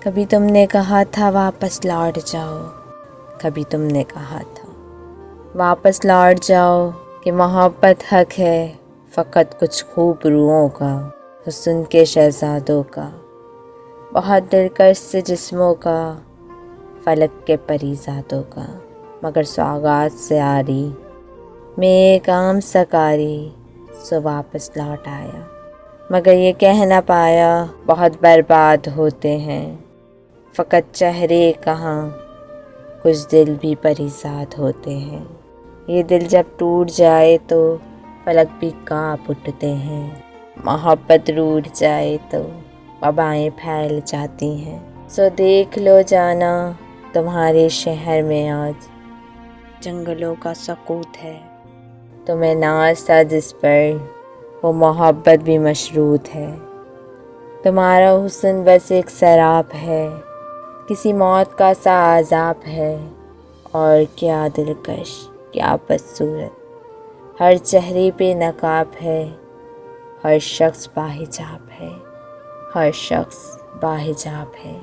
کبھی تم نے کہا تھا واپس لوٹ جاؤ، کبھی تم نے کہا تھا واپس لوٹ جاؤ کہ محبت حق ہے فقط کچھ خوب روحوں کا، حسن کے شہزادوں کا، بہت دلکش سے جسموں کا، فلک کے پریزادوں کا، مگر سوغات سے آری میں ایک عام سکاری سو واپس لوٹ آیا، مگر یہ کہہ نہ پایا بہت برباد ہوتے ہیں، فقط چہرے کہاں کچھ دل بھی پریزاد ہوتے ہیں، یہ دل جب ٹوٹ جائے تو فلک بھی کانپ اٹھتے ہیں، محبت روٹھ جائے تو وبائیں پھیل جاتی ہیں، سو دیکھ لو جانا تمہارے شہر میں آج جنگلوں کا سکوت ہے، تمہیں ناز تھا جس پر وہ محبت بھی مشروط ہے، تمہارا حسن بس ایک سراب ہے، کسی موت کا سا عذاب ہے، اور کیا دلکش کیا بدصورت ہر چہرے پہ نقاب ہے، ہر شخص باحجاب ہے، ہر شخص باحجاب ہے۔